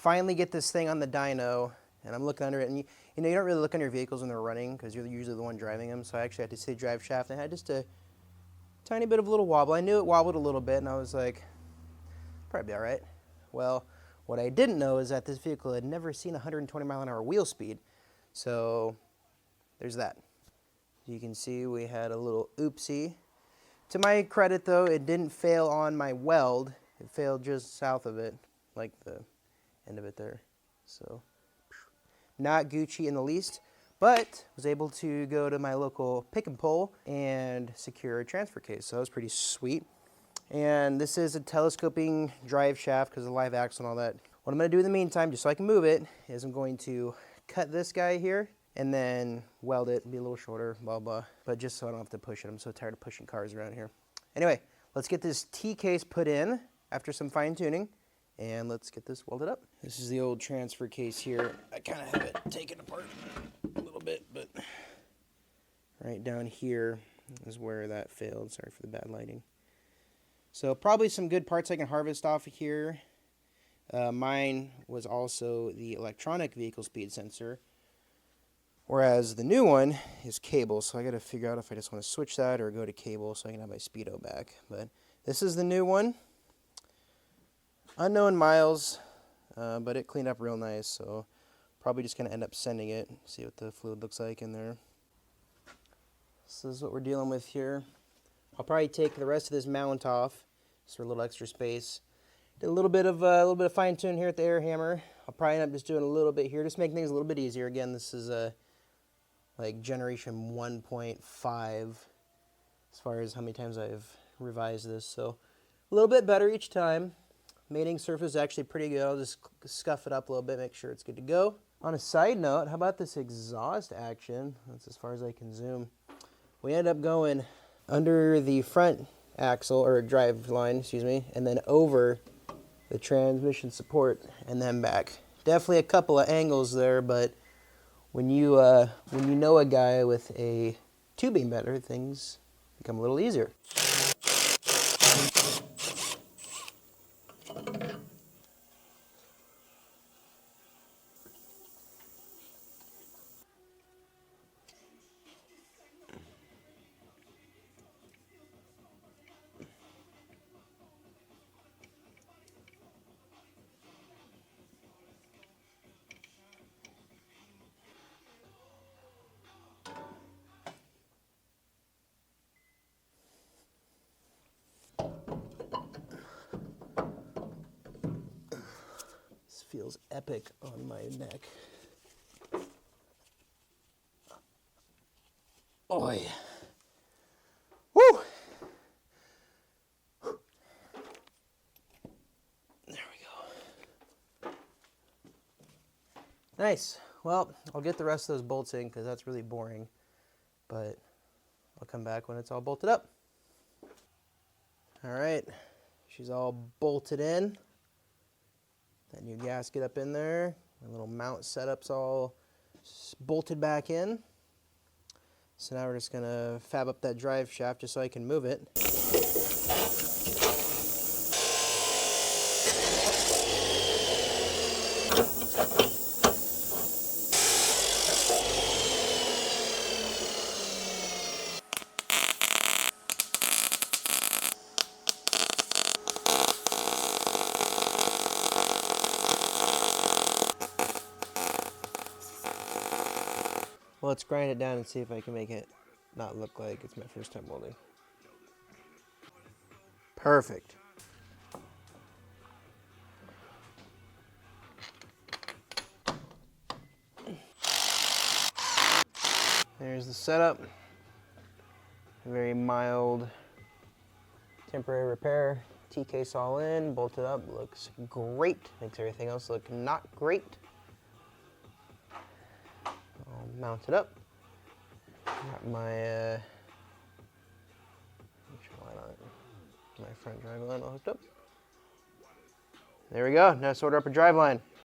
finally get this thing on the dyno, and I'm looking under it, and you know, you don't really look on your vehicles when they're running because you're usually the one driving them. So I actually had to see the drive shaft, and I had just a tiny bit of a little wobble. I knew it wobbled a little bit, and I was like, probably be all right. Well, what I didn't know is that this vehicle had never seen 120 mile an hour wheel speed. So there's that. You can see we had a little oopsie. To my credit though, it didn't fail on my weld. It failed just south of it, like the end of it there. So not Gucci in the least, but was able to go to my local pick and pull and secure a transfer case. So that was pretty sweet. And this is a telescoping drive shaft because of the live axle and all that. What I'm going to do in the meantime, just so I can move it, is I'm going to cut this guy here and then weld it, be a little shorter, blah, blah. But just so I don't have to push it. I'm so tired of pushing cars around here. Anyway, let's get this T-case put in after some fine tuning, and let's get this welded up. This is the old transfer case here. I kind of have it taken apart a little bit, but right down here is where that failed. Sorry for the bad lighting. So probably some good parts I can harvest off of here. Mine was also the electronic vehicle speed sensor, whereas the new one is cable. So I got to figure out if I just want to switch that or go to cable so I can have my speedo back. But this is the new one. Unknown miles, but it cleaned up real nice. So probably just going to end up sending it, see what the fluid looks like in there. This is what we're dealing with here. I'll probably take the rest of this mount off just for a little extra space. Did a little bit of fine tune here at the air hammer. I'll probably end up just doing a little bit here, just make things a little bit easier. Again, this is like generation 1.5 as far as how many times I've revised this. So a little bit better each time. Mating surface is actually pretty good. I'll just scuff it up a little bit, make sure it's good to go. On a side note, how about this exhaust action? That's as far as I can zoom. We ended up going under the front axle, or drive line, excuse me, and then over the transmission support and then back. Definitely a couple of angles there, but when you know a guy with a two-beam bender, things become a little easier. Feels epic on my neck. Oi. Woo! There we go. Nice. Well, I'll get the rest of those bolts in because that's really boring, but I'll come back when it's all bolted up. All right, she's all bolted in. That new gasket up in there. My little mount setup's all bolted back in. So now we're just gonna fab up that drive shaft just so I can move it. Well, let's grind it down and see if I can make it not look like it's my first time welding. Perfect. There's the setup. A very mild temporary repair. T-case all in, bolted up, looks great. Makes everything else look not great. I'll mount it up. Got my my front drive line all hooked up. There we go. Now let's order up a drive line.